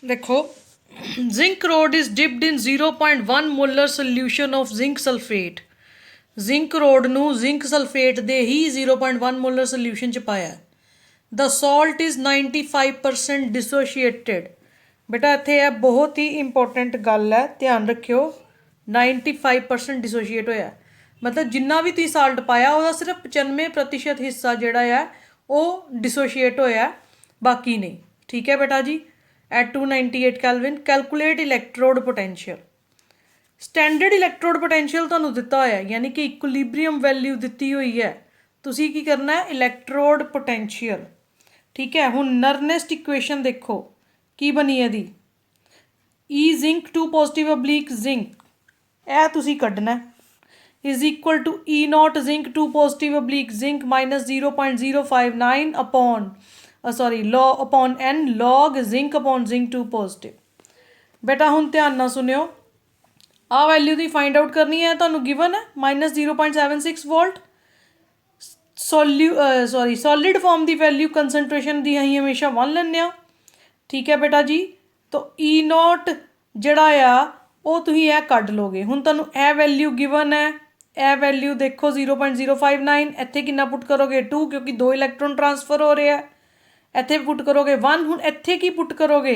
देखो, zinc road is dipped in 0.1 molar solution of zinc sulphate. Zinc road ਨੂੰ zinc sulphate ਦੇ ਹੀ 0.1 molar solution ਚ ਪਾਇਆ। The salt is 95% dissociated. बेटा ਇੱਥੇ ਇਹ ਬਹੁਤ ਹੀ ਇੰਪੋਰਟੈਂਟ ਗੱਲ ਹੈ, ਧਿਆਨ ਰੱਖਿਓ। 95% डिसोशिएट ਹੋਇਆ, मतलब जिन्ना भी ਤੁਸੀਂ ਸਾਲਟ ਪਾਇਆ ਉਹਦਾ ਸਿਰਫ 95% ਹਿੱਸਾ ਜਿਹੜਾ ਹੈ ਉਹ डिसोशिएट ਹੋਇਆ, ਬਾਕੀ ਨਹੀਂ। ठीक है बेटा जी। At 298 kelvin calculate electrode potential. Standard electrode potential ਤੁਹਾਨੂੰ ਦਿੱਤਾ ਹੋਇਆ, यानी कि इक्विलिब्रियम वैल्यू ਦਿੱਤੀ ਹੋਈ है। ਤੁਸੀਂ ਕੀ करना है, इलैक्ट्रोड पोटेंशियल। ठीक है, ਹੁਣ नरनेस्ट इक्वेशन देखो की बनी है दी। E zinc two positive oblique zinc, ਇਹ ਤੁਸੀਂ ਕੱਢਣਾ is equal to E naught zinc two positive oblique zinc minus 0.059 upon log upon n log zinc upon zinc two positive. बेटा हुण ध्यान नाल सुनियो, आ वैल्यू दी फाइंड आउट करनी है, तुहानूं गिवन है माइनस 0.76 वोल्ट। सॉलिड फॉर्म की वैल्यू कंसनट्रेशन की असीं हमेशा 1 लैंदे आ। ठीक है बेटा जी, तो ई नॉट जिहड़ा आ वो तुसीं यह कढ लोगे। हुण तुहानूं यह वैल्यू गिवन है, यह वैल्यू देखो 0.059, इत्थे कितना पुट करोगे 2, क्योंकि 2 इलैक्ट्रॉन ट्रांसफर हो रहे हैं। इत्थे पुट करोगे 1। हुण इत्थे की पुट करोगे,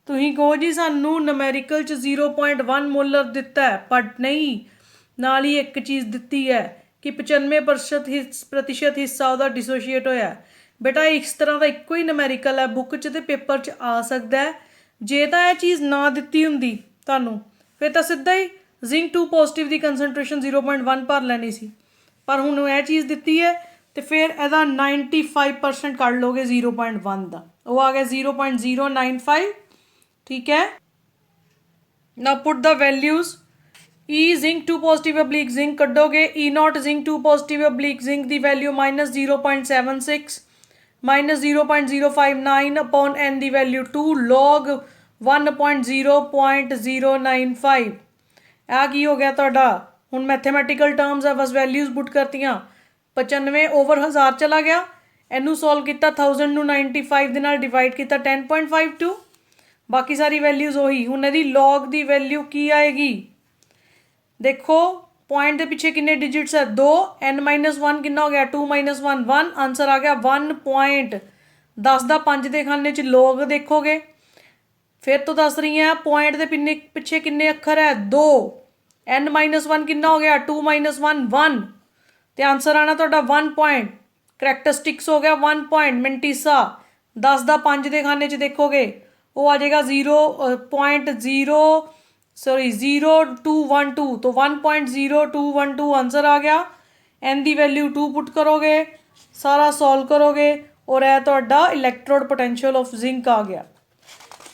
तुसीं कहो जी सानूं नमैरिकल च 0.1 मोलर दिता है, बट नहीं, नाल ही एक चीज़ दिती है कि 95% हिस्सा उहदा डिसोशिएट होया। बेटा इस तरह का इक्को ही नमैरिकल है, बुक च ते पेपर च आ सकता है। जे तां यह चीज़ ना दिती हुंदी तुहानूं, फिर तां सीधा ही जिंक टू पॉजिटिव की कंसनट्रेशन 0.1 भर लैनी सी, पर हुण यह चीज़ दिती है तो फिर यदा 95% कढ़ लोगे 0.1 का, वो आ गया 0.095। ठीक है, ना put the values. E zinc two positive oblique zinc कढ़ोगे, E naught zinc two positive oblique zinc की value minus 0.76 minus 0.059 upon n की वैल्यू 2 लॉग 1.0.095। आ की हो गया तुहाडा। हुण मैथेमैटिकल टर्म्स है, बस वैल्यूज पुट करतियां। 95 ओवर 1000 चला गया, इनू सॉल्व किया 1000 ਨੂੰ 95 ਦੇ ਨਾਲ डिवाइड किया 10.52, बाकी सारी वैल्यूज वही। हुण इहदी लॉग की वैल्यू की आएगी, देखो पॉइंट के पिछे किन्ने डिजिट्स है 2, n-1 कितना हो गया 2 - 1 1, आंसर आ गया 1.10 का 5 के खाने च लॉग देखोगे। फिर तो दस रही हैं पॉइंट के पिछे किन्ने अखर है 2, n-1 कितना हो गया 2 - 1 1, तो आंसर आना तो 1 पॉइंट। करैक्टरिस्टिक्स हो गया 1 पॉइंट। मिंटीसा 10 का 5 के खाने च देखोगे वो आ जाएगा 0.0212, तो 1.0212 आंसर आ गया। एन की वैल्यू 2 पुट करोगे, सारा सॉल्व करोगे और यह तो इलैक्ट्रोड पोटेंशियल ऑफ जिंक आ गया।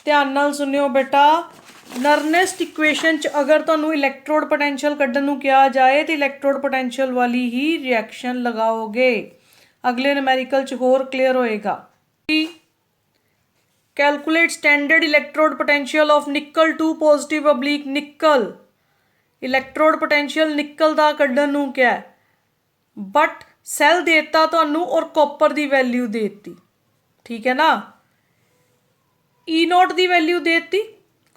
ध्यान नाल सुनियो बेटा, नरनेस्ट इक्वेशन च अगर तुहानूं इलैक्ट्रोड पोटेंशियल कड्ढण नूं कहा जाए तो इलैक्ट्रोड पोटेंशियल वाली ही रिएक्शन लगाओगे। अगले नमैरिकल च होर क्लीयर होएगा। Calculate standard electrode potential of nickel two positive oblique nickel. Electrode potential निकल का कड्ढण नूं क्या है, बट सैल देता तुहानूं और कॉपर की वैल्यू देती। ठीक है ना, ई नॉट की वैल्यू देती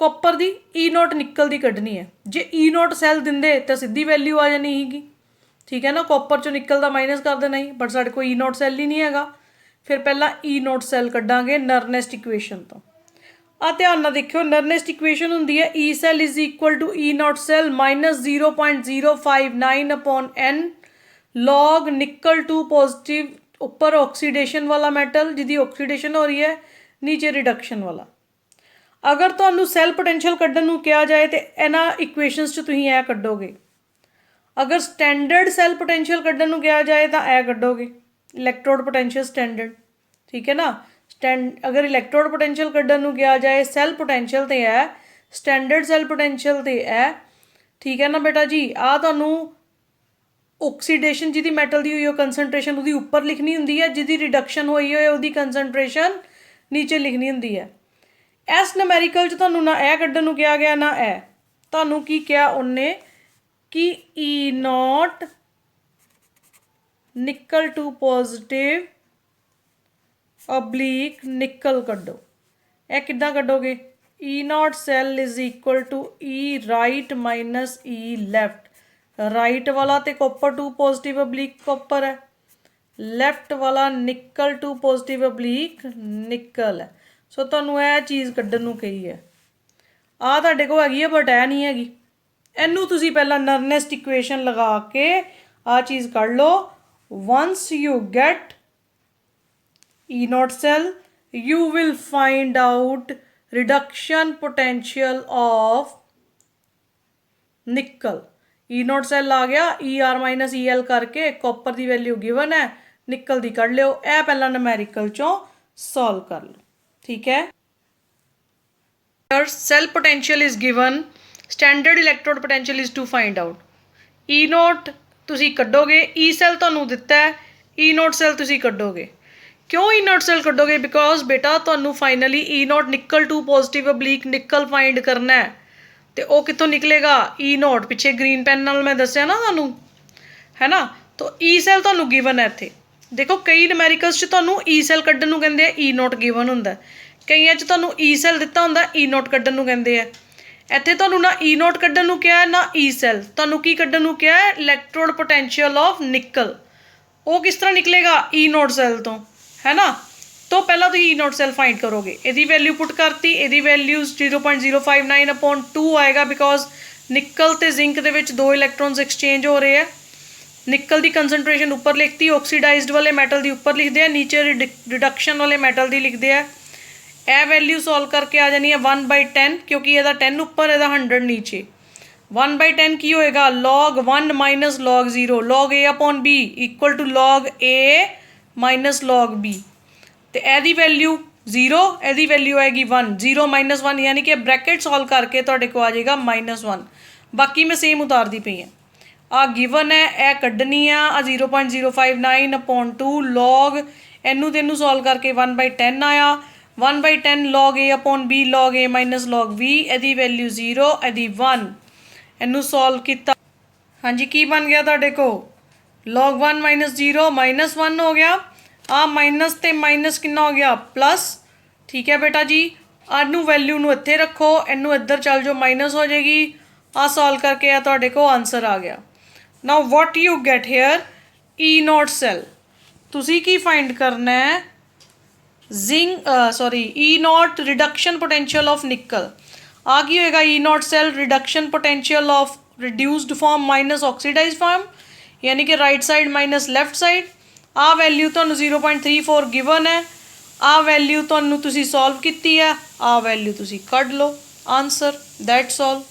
कॉपर की, ई नॉट निकल की कढ़नी है। जे ई नॉट सैल देंदे तो सीधी वैल्यू आ जानी हैगी। ठीक है ना, कॉपर चो निकल का माइनस कर देना ही, बट साढ़े कोल ई नॉट सैल ही नहीं हैगा। फिर पहला ई नॉट सैल कढ़ांगे नरनेस्ट इक्वेशन तो। आ ध्यान नाल देखियो, नरनेस्ट इक्वेशन हुंदी है E cell is equal to E naught cell minus 0.059 upon n log nickel two positive, ऊपर ऑक्सीडेशन वाला मैटल जिहदी ऑक्सीडेशन हो रही है, नीचे रिडक्शन वाला। अगर तुहानूं सैल पोटेंशियल कड्ढण नूं कहा जाए तो इन्हां इक्वेशनस च तुसीं यह कड्ढोगे। अगर स्टैंडर्ड सैल पोटेंशियल कड्ढण नूं कहा जाए तो यह कड्ढोगे, इलैक्ट्रोड पोटेंशियल स्टैंडर्ड। ठीक है ना, अगर इलैक्ट्रोड पोटेंशियल कड्ढण नूं कहा जाए सैल पोटेंशियल तो है, स्टैंडर्ड सैल पोटेंशियल तो है। ठीक है ना बेटा जी, आ तुहानूं ऑक्सीडेशन जिहदी मैटल की हुई हो कंसनट्रेशन उसदी उपर लिखनी हुंदी है, जिहदी रिडक्शन हुई हो उसदी कंसनट्रेशन नीचे लिखनी हुंदी है। इस नमैरिकल च तुहानूं ना यह कड्ढण नूं कहा गया ना यह, तुहानूं की कहा उन्हें कि ई नॉट निकल टू पॉजिटिव अब्लीक निकल कड्ढो। ਇਹ ਕਿੱਦਾਂ ਕੱਢੋਗੇ? E naught cell is equal to E right minus E left। Right वाला तो कॉपर 2 पॉजिटिव ऑब्लिक कॉपर है, लैफ्ट वाला निकल 2 पॉजिटिव ऑब्लिक निकल है। सो तुहानूं यह चीज़ कड्ढण नूं कही है, आ तुहाडे कोल हैगी है बट ऐ नहीं हैगी। इनू तुसीं पहला नरनेस्ट इक्वेशन लगा के आ चीज़ कढ़ लो। Once you get E naught cell you will find out reduction potential of nickel। E naught cell आ गया, ER माइनस EL करके कॉपर की वैल्यू गिवन है, निकल की कढ़ लियो। यह पहला नमैरिकल चों सॉल्व कर लो, ठीक है। Cell potential is given, standard electrode potential is to find out. E naught तुसी कढ़ोगे, E सैल तुहानूं दिता है, E naught सैल तुसी कढ़ोगे। क्यों E naught सैल कढ़ोगे? बिकॉज बेटा तुहानूं फाइनली E naught निकल 2 पॉजिटिव ऑब्लिक निकल फाइंड करना है, तो वह कितों निकलेगा? E naught पिछे ग्रीन पेन नाल मैं दस्सिया ना तुहानूं, है ना। तो E सैल तुहानूं गिवन है। इत्थे देखो कई नमैरिकल्स च तुहानूं E सैल कड्ढण नूं कहंदे आ, E naught गिवन हुंदा, कईयां च तुहानूं E सैल दिता हुंदा, E naught कड्ढण नूं कहंदे आ। इत्थे तुहानूं ना E naught कड्ढण नूं किहा ना E सैल, तुहानूं की कड्ढण नूं किहा है? इलैक्ट्रोड पोटेंशियल ऑफ निकल। वो किस तरह निकलेगा? E naught सैल तो, है ना। तो पहला तो E naught सैल फाइंड करोगे, यदी वैल्यू पुट करती, यदी वैल्यू 0.059/2 आएगा, बिकॉज निकल ते जिंक दे विच 2 इलैक्ट्रॉन्स एक्सचेंज हो रहे हैं। निकल की कंसनट्रेशन उपर लिखती, ऑक्सीडाइज्ड वाले मैटल की उपर लिखते हैं, नीचे रिडक्शन वाले मैटल की लिखते हैं। यह वैल्यू सॉल्व करके आ जानी है 1/10, क्योंकि यदा 10 उपर यदा 100 नीचे। 1/10 की होएगा? log 1 minus log 0, log A upon B equal to log A minus log B। तो यदी वैल्यू 0, यदी वैल्यू आएगी 1, 0 माइनस 1, यानी कि ब्रैकेट सॉल्व करके तुहाडे को आ जाएगा -1। बाकी मैं सेम उतारती पई हाँ। आ गिवन है, यह कड्ढनी आ 0.059/2 लॉग इनू तेनू सॉल्व करके 1/10 आया। 1/10 log A upon B log A minus log B, यदी वैल्यू 0, यदी 1। इनू सॉल्व किया, हाँ जी, की बन गया तुहाडे को? log 1 माइनस 0 -1 हो गया। आ माइनस ते माइनस कितना हो गया? प्लस, ठीक है बेटा जी। आनू वैल्यू नू इत्थे रखो, इनू इधर चल जाओ, माइनस हो जाएगी। आ सॉल्व करके आ तुहाडे को आंसर आ गया। Now what you get here? E naught cell तुसी की फाइंड करना है? E naught reduction potential of nickel. आ की होएगा? E naught cell reduction potential of reduced form minus oxidise form, यानी कि right side minus left side. आ वैल्यू तुहानूं 0.34 गिवन है, आ वैल्यू तुहानूं तुसी सॉल्व कीती है, आ वैल्यू तुसी कढ लो। Answer that's all.